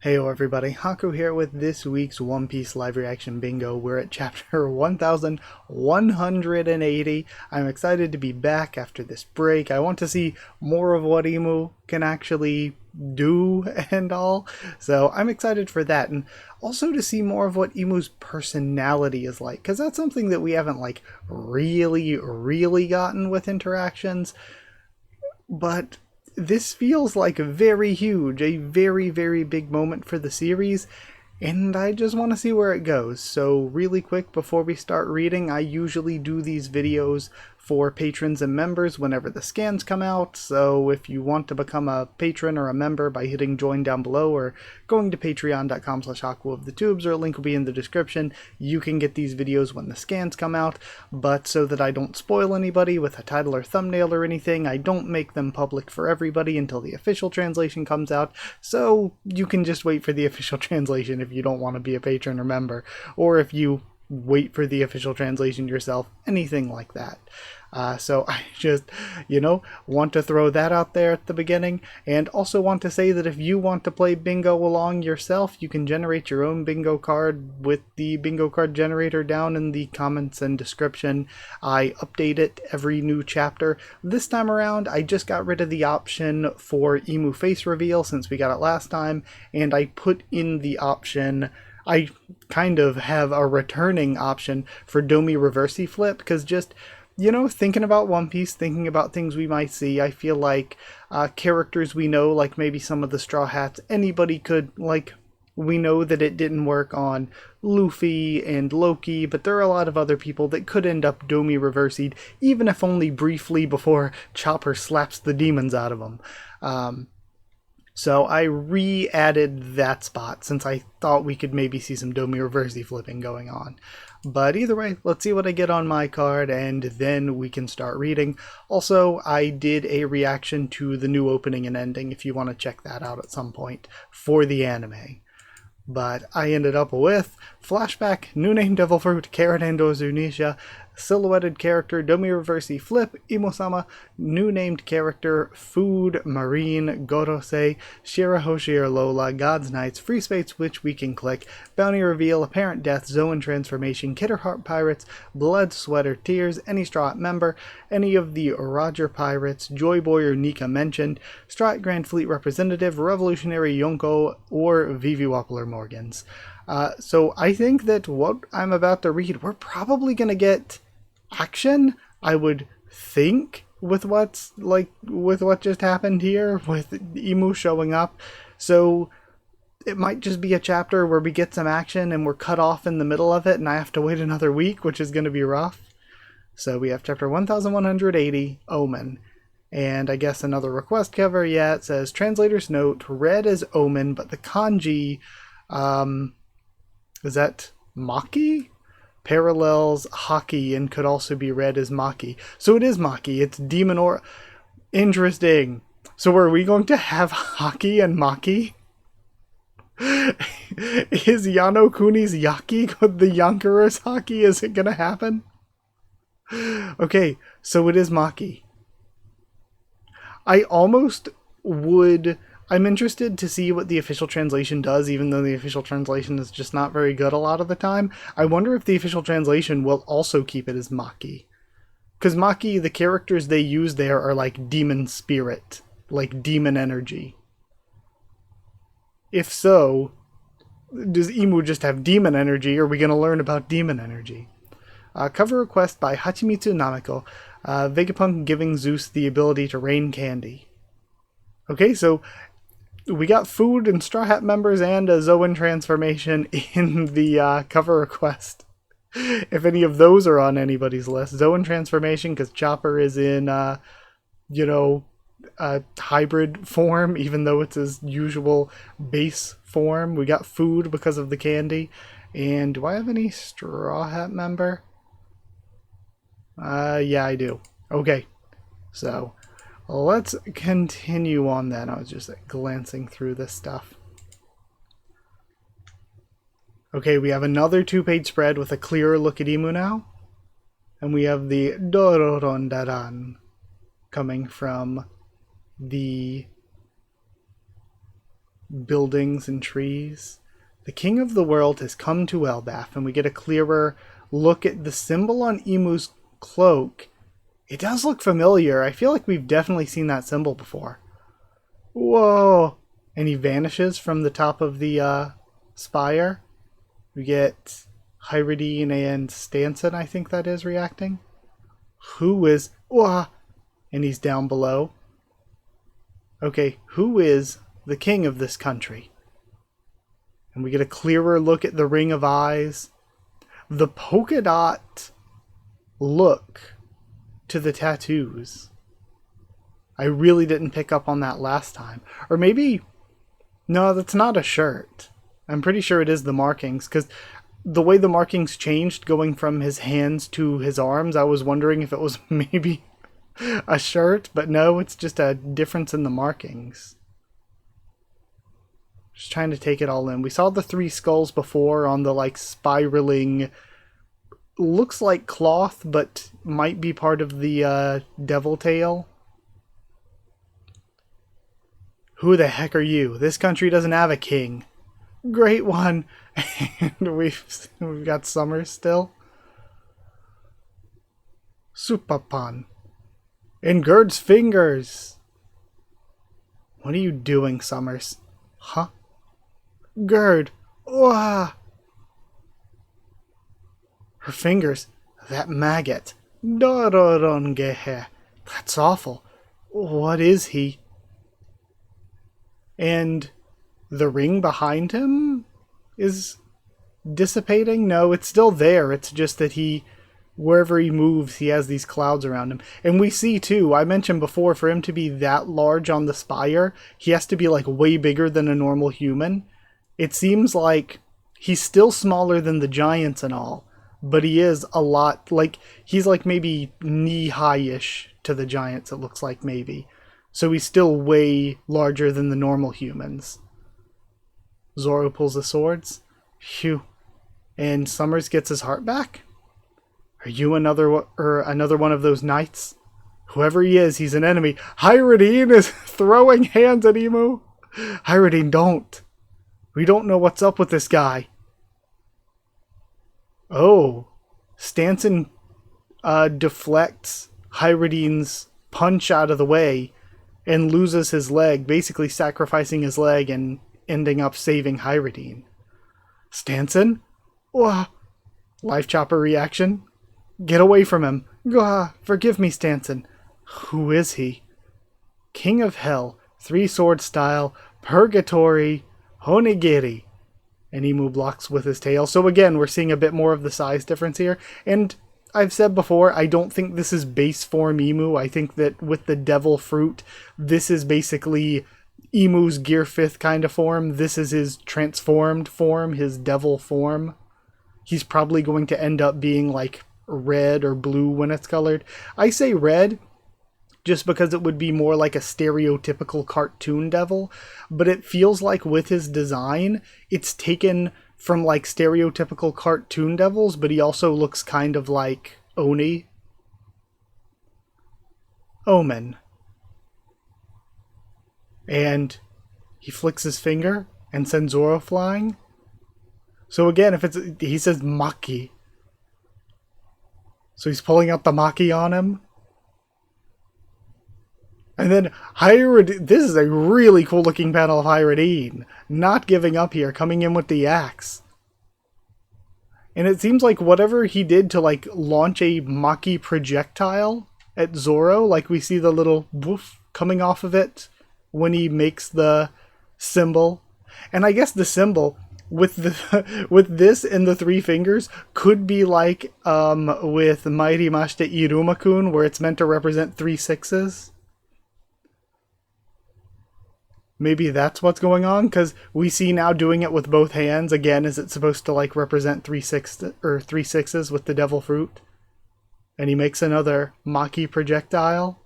Heyo everybody, Haku here with this week's One Piece live reaction bingo. We're at chapter 1180. I'm excited to be back after this break. I want to see more of what Imu can actually do and all. So I'm excited for that, and also to see more of what Imu's personality is like, because that's something that we haven't really gotten with interactions. But this feels like very huge, a very big moment for the series, and I just want to see where it goes. So really quick before we start reading, I usually do these videos for patrons and members whenever the scans come out, so if you want to become a patron or a member by hitting join down below or going to patreon.com/HakuOfTheTubes, or a link will be in the description, you can get these videos when the scans come out. But so that I don't spoil anybody with a title or thumbnail or anything, I don't make them public for everybody until the official translation comes out, so you can just wait for the official translation if you don't want to be a patron or member, or if you wait for the official translation yourself, anything like that. So I just, want to throw that out there at the beginning, and also want to say that if you want to play bingo along yourself, you can generate your own bingo card with the bingo card generator down in the comments and description. I update it every new chapter. This time around, I just got rid of the option for Emu face reveal since we got it last time, and I put in the option, I kind of have a returning option for Domi Reversi Flip, because just, thinking about One Piece, thinking about things we might see, I feel like characters we know, like maybe some of the Straw Hats, anybody could, we know that it didn't work on Luffy and Loki, but there are a lot of other people that could end up Domi Reversi'd, even if only briefly before Chopper slaps the demons out of them. So I re-added that spot since I thought we could maybe see some Domi Reversi flipping going on. But either way, let's see what I get on my card, and then we can start reading. Also, I did a reaction to the new opening and ending if you want to check that out at some point for the anime. But I ended up with flashback, new name Devil Fruit, Carrot and Zunisha, silhouetted character Domi Reversi Flip, Imo-sama, new named character Food, Marine, Gorosei, Shirahoshi or Lola, God's Knights, Free Space which we can click, Bounty Reveal, Apparent Death, Zoan Transformation, Kidder Heart Pirates, Blood, Sweater, Tears, any Straw Hat member, any of the Roger Pirates, Joy Boy or Nika mentioned, Straw Hat Grand Fleet Representative, Revolutionary Yonko, or Vivi Wappler Morgans. So I think that what I'm about to read, we're probably going to get action, I would think, with what just happened here, with Imu showing up. So it might just be a chapter where we get some action and we're cut off in the middle of it and I have to wait another week, which is going to be rough. So we have chapter 1180, Omen. And I guess another request cover, yeah, it says, translator's note, read as Omen, but the kanji, is that Maki? Parallels Haki and could also be read as Maki. So it is Maki. It's Demon or... Interesting. So are we going to have Haki and Maki? Is Yano Kuni's Yaki the Yonqueror's Haki? Is it going to happen? Okay, so it is Maki. I almost would... I'm interested to see what the official translation does, even though the official translation is just not very good a lot of the time. I wonder if the official translation will also keep it as Maki. Because Maki, the characters they use there are like demon spirit, like demon energy. If so, does Imu just have demon energy, or are we going to learn about demon energy? Cover request by Hachimitsu Namiko, Vegapunk giving Zeus the ability to rain candy. Okay, so we got Food and Straw Hat members and a Zoan transformation in the cover request. If any of those are on anybody's list. Zoan transformation because Chopper is in, a hybrid form, even though it's his usual base form. We got Food because of the candy. And do I have any Straw Hat member? Yeah, I do. Okay, so... let's continue on then. I was just glancing through this stuff. Okay, we have another 2-page spread with a clearer look at Imu now. And we have the Dororondaran coming from the buildings and trees. The king of the world has come to Elbaf, and we get a clearer look at the symbol on Imu's cloak. It does look familiar. I feel like we've definitely seen that symbol before. Whoa! And he vanishes from the top of the spire. We get Hyrudine and Stanson, I think that is, reacting. Who is... Wah! And he's down below. Okay, who is the king of this country? And we get a clearer look at the ring of eyes. The polka dot look to the tattoos. I really didn't pick up on that last time. Or maybe... No, that's not a shirt. I'm pretty sure it is the markings, because the way the markings changed going from his hands to his arms, I was wondering if it was maybe a shirt, but no, it's just a difference in the markings. Just trying to take it all in. We saw the 3 skulls before on the like spiraling, looks like cloth, but might be part of the devil tail. Who the heck are you? This country doesn't have a king. Great one. And we've got Summers still. Supapan. In Gerd's fingers. What are you doing, Summers? Huh? Gerd. Wah! Her fingers. That maggot. Dororongehe. That's awful. What is he? And the ring behind him is dissipating? No, it's still there. It's just that wherever he moves, he has these clouds around him. And we see, too, I mentioned before, for him to be that large on the spire, he has to be, like, way bigger than a normal human. It seems like he's still smaller than the giants and all, but he is a lot, like, he's, like, maybe knee-high-ish to the giants, it looks like, maybe. So he's still way larger than the normal humans. Zoro pulls the swords. Phew. And Summers gets his heart back? Are you another one of those knights? Whoever he is, he's an enemy. Hyrudine is throwing hands at Imu. Hyrudine, don't. We don't know what's up with this guy. Oh. Stanson deflects Hyrudine's punch out of the way and loses his leg, basically sacrificing his leg and ending up saving Hyrudine. Stanson? Wah! Life chopper reaction. Get away from him. Gah! Forgive me, Stanson. Who is he? King of Hell, 3-sword style, Purgatory, Honigiri. And Imu blocks with his tail. So again, we're seeing a bit more of the size difference here. And I've said before, I don't think this is base form Imu. I think that with the devil fruit, this is basically Imu's Gear 5th kind of form. This is his transformed form, his devil form. He's probably going to end up being like red or blue when it's colored. I say red just because it would be more like a stereotypical cartoon devil, but it feels like with his design, it's taken from like stereotypical cartoon devils, but he also looks kind of like Oni. Omen. And he flicks his finger and sends Zoro flying. So again, he says Maki. So he's pulling out the Maki on him. And then Hyrudine, this is a really cool looking panel of Hyrudine, not giving up here, coming in with the axe. And it seems like whatever he did to like launch a Maki projectile at Zoro, like we see the little woof coming off of it when he makes the symbol. And I guess the symbol with this and the 3 fingers could be like with Mighty Mashita Iruma-kun, where it's meant to represent 3 sixes. Maybe that's what's going on, because we see now doing it with both hands. Again, is it supposed to like represent 3 sixes with the devil fruit? And he makes another Maki projectile.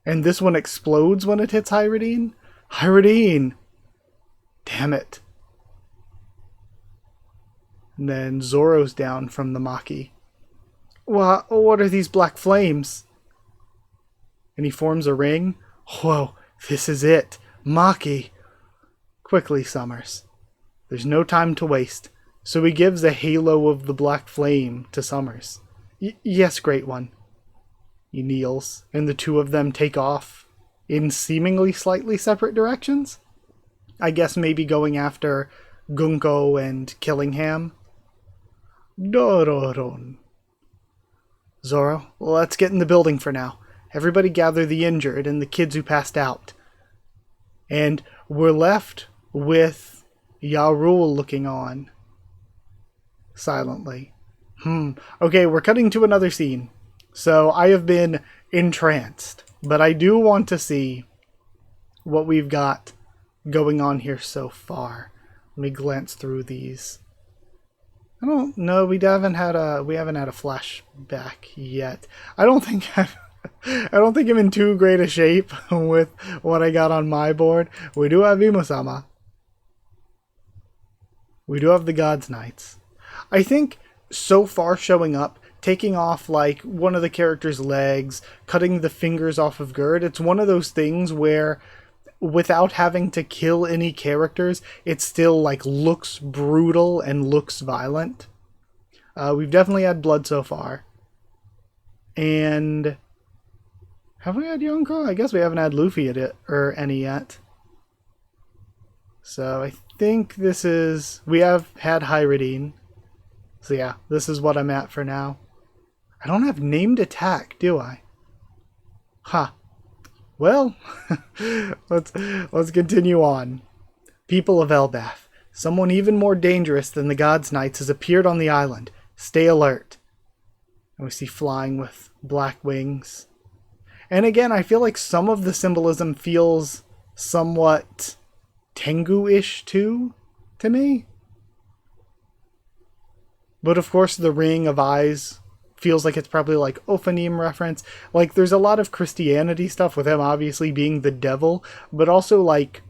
And this one explodes when it hits Hyrudine. Hyrudine! Damn it. And then Zoro's down from the Maki. What are these black flames? And he forms a ring. Whoa, this is it. Maki. Quickly, Summers. There's no time to waste. So he gives a halo of the black flame to Summers. Yes, Great One. He kneels, and the two of them take off in seemingly slightly separate directions. I guess maybe going after Gunko and Killingham. Dororon. Zoro, let's get in the building for now. Everybody gather the injured and the kids who passed out. And we're left with Yarul looking on. Silently. Okay, we're cutting to another scene. So I have been entranced. But I do want to see what we've got going on here so far. Let me glance through these. I don't know. We haven't had a flashback yet. I don't think I'm in too great a shape with what I got on my board. We do have Imusama. We do have the God's Knights. I think so far showing up, taking off like one of the character's legs, cutting the fingers off of Gerd, it's one of those things where without having to kill any characters, it still like looks brutal and looks violent. We've definitely had blood so far. And have we had Yonqueror? I guess we haven't had Luffy or any yet. So I think this is... We have had Hyridine. So yeah, this is what I'm at for now. I don't have named attack, do I? Huh. Well, let's continue on. People of Elbath. Someone even more dangerous than the God's Knights has appeared on the island. Stay alert. And we see flying with black wings. And again, I feel like some of the symbolism feels somewhat Tengu-ish too, to me. But of course, the ring of eyes feels like it's probably like Ophanim reference. Like, there's a lot of Christianity stuff with him obviously being the devil, but also like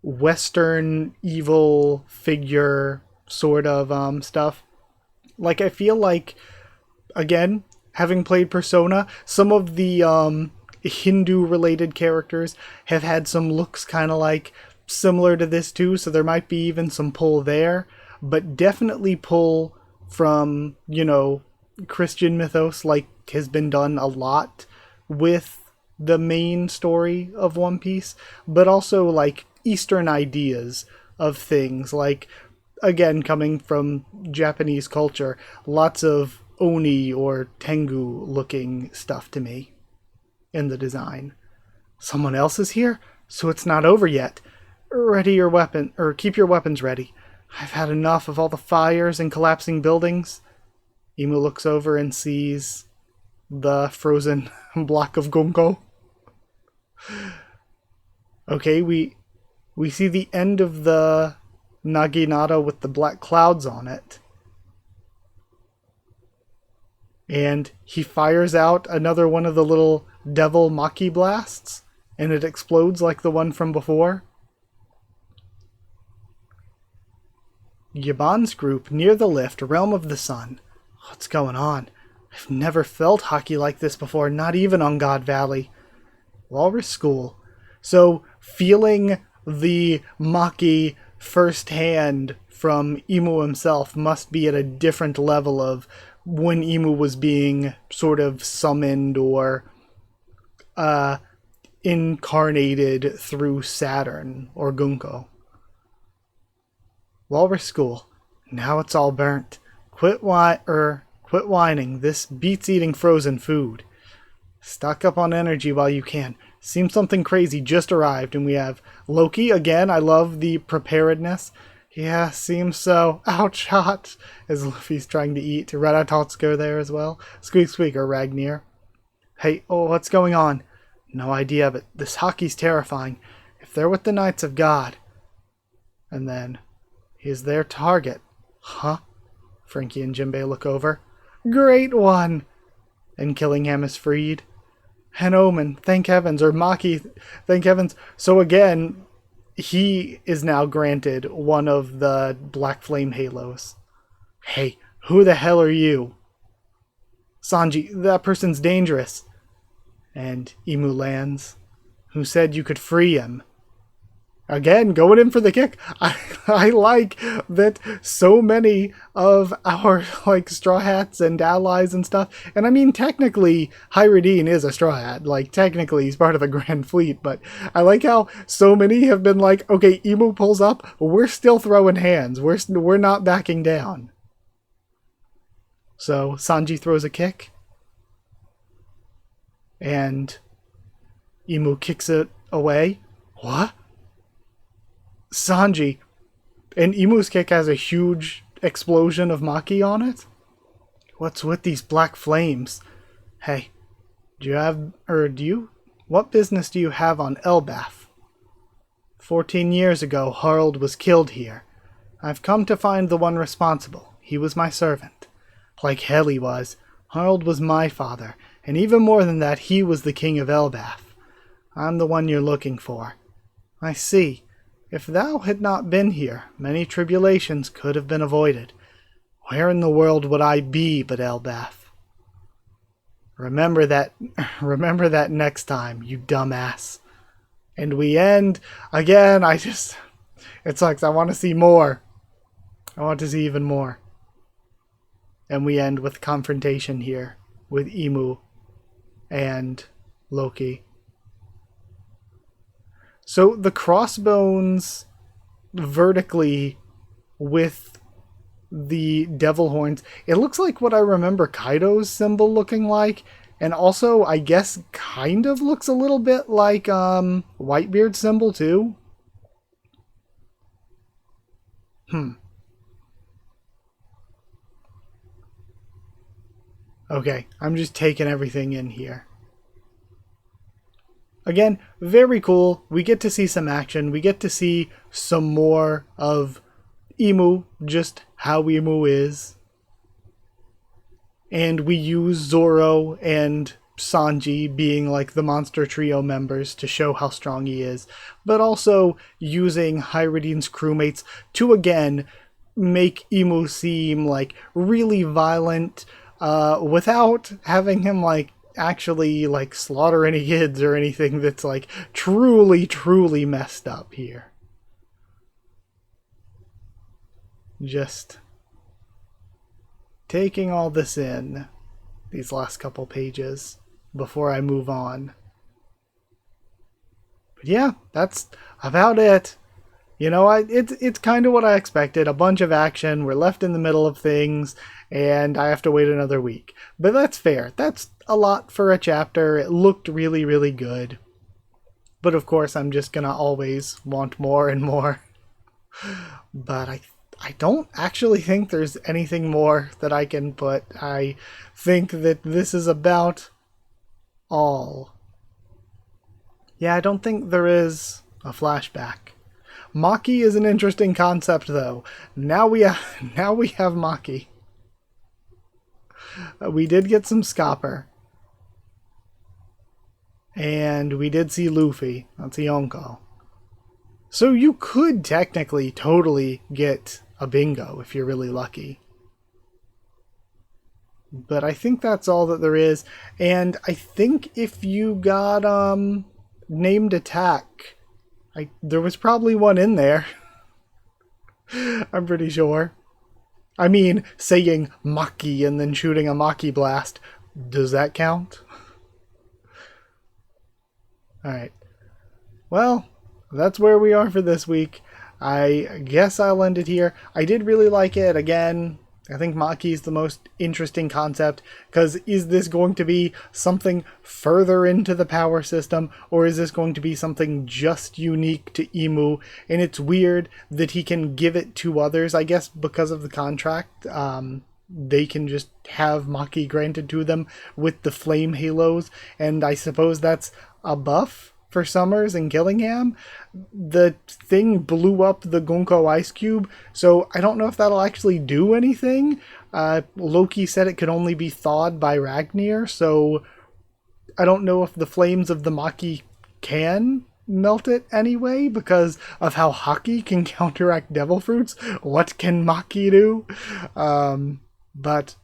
Western evil figure sort of stuff. Like, I feel like, again, having played Persona, some of the Hindu-related characters have had some looks kind of like similar to this too, so there might be even some pull there, but definitely pull from, you know, Christian mythos, like has been done a lot with the main story of One Piece, but also like Eastern ideas of things, like, again, coming from Japanese culture, lots of Oni or Tengu looking stuff to me in the design. Someone else is here, so it's not over yet. Ready your weapon, or keep your weapons ready. I've had enough of all the fires and collapsing buildings. Imu looks over and sees the frozen block of Gonko. Okay, we see the end of the Naginata with the black clouds on it. And he fires out another one of the little devil Maki blasts, and it explodes like the one from before. Yaban's group near the lift, Realm of the Sun. What's going on? I've never felt hockey like this before, not even on God Valley. Walrus School. So, feeling the Maki firsthand from Imu himself must be at a different level of when Imu was being sort of summoned or incarnated through Saturn or Gunko. Walrus School. Now it's all burnt. Quit whining. This beats eating frozen food. Stock up on energy while you can. Seems something crazy just arrived, and we have Loki again. I love the preparedness. Yeah, seems so. Ouch, hot. As Luffy's trying to eat. Ratatotsko there as well. Squeak Squeak or Ragnir. Hey, oh, what's going on? No idea, but this hockey's terrifying. If they're with the Knights of God. And then, he's their target. Huh? Frankie and Jinbei look over. Great one! And Killingham is freed. An omen, thank heavens, or Maki, thank heavens. So again, he is now granted one of the Black Flame Halos. Hey, who the hell are you? Sanji, that person's dangerous. And Imu lands. Who said you could free him? Again, going in for the kick. I like that so many of our like Straw Hats and allies and stuff. And I mean, technically, Hyradine is a Straw Hat. Like, technically, he's part of the Grand Fleet. But I like how so many have been like, okay, Emu pulls up, we're still throwing hands. We're not backing down. So Sanji throws a kick. And Emu kicks it away. What? Sanji. And Emu's kick has a huge explosion of Maki on it? What's with these black flames? Hey, what business do you have on Elbaf? 14 years ago, Harald was killed here. I've come to find the one responsible. He was my servant. Like hell he was. Harald was my father, and even more than that, he was the king of Elbaf. I'm the one you're looking for. I see. If thou had not been here, many tribulations could have been avoided. Where in the world would I be but Elbaf? Remember that next time, you dumbass. And we end, again, it sucks, I want to see more. I want to see even more. And we end with confrontation here with Emu and Loki. So the crossbones vertically with the devil horns, it looks like what I remember Kaido's symbol looking like, and also I guess kind of looks a little bit like Whitebeard's symbol too. Okay, I'm just taking everything in here. Again, very cool. We get to see some action. We get to see some more of Emu, just how Emu is. And we use Zoro and Sanji being like the Monster Trio members to show how strong he is, but also using Hyradine's crewmates to again make Emu seem like really violent without having him like actually like slaughter any kids or anything that's like truly messed up here. Just taking all this in these last couple pages before I move on. But yeah, that's about it. You know, it's kind of what I expected. A bunch of action. We're left in the middle of things, and I have to wait another week. But that's fair. That's a lot for a chapter. It looked really good. But of course, I'm just gonna always want more and more. But I don't actually think there's anything more that I can put. I think that this is about all. Yeah, I don't think there is a flashback. Maki is an interesting concept, though. Now we have Maki. We did get some Scopper. And we did see Luffy. That's a Yonko. So you could technically totally get a bingo if you're really lucky. But I think that's all that there is. And I think if you got named attack, there was probably one in there. I'm pretty sure. I mean, saying Maki and then shooting a Maki blast. Does that count? Alright. Well, that's where we are for this week. I guess I'll end it here. I did really like it. Again, I think Maki is the most interesting concept, because is this going to be something further into the power system, or is this going to be something just unique to Emu? And it's weird that he can give it to others, I guess because of the contract. They can just have Maki granted to them with the flame halos, and I suppose that's a buff for Summers and Gillingham. The thing blew up the Gonko ice cube, so I don't know if that'll actually do anything. Loki said it could only be thawed by Ragnir, so I don't know if the flames of the Maki can melt it anyway, because of how Haki can counteract devil fruits. What can Maki do? But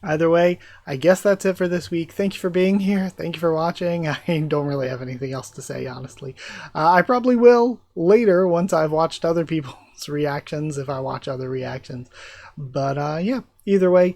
Either way, I guess that's it for this week. Thank you for being here. Thank you for watching. I don't really have anything else to say, honestly. I probably will later once I've watched other people's reactions, if I watch other reactions. But yeah, either way,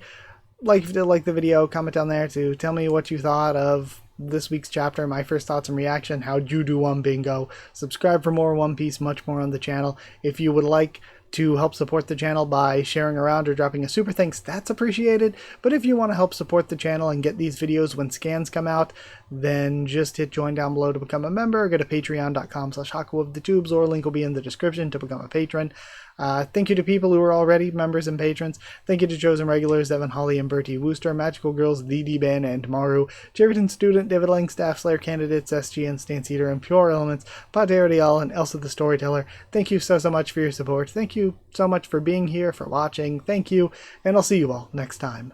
if you did like the video, comment down there to tell me what you thought of this week's chapter, my first thoughts and reaction. How'd you do on Bingo? Subscribe for more One Piece, much more on the channel. If you would like to help support the channel by sharing around or dropping a super thanks, that's appreciated. But if you want to help support the channel and get these videos when scans come out, then just hit join down below to become a member, or go to patreon.com/Haku of the Tubes, or link will be in the description to become a patron. Thank you to people who are already members and patrons. Thank you to chosen regulars Evan, Holly, and Bertie Wooster, Magical Girls, DD Ben, and Maru, Jerriton Student, David Langstaff, Slayer Candidates, SG, and Stan Cedar, and Pure Elements, Paterial, and Elsa the Storyteller. Thank you so much for your support. Thank you so much for being here, for watching. Thank you, and I'll see you all next time.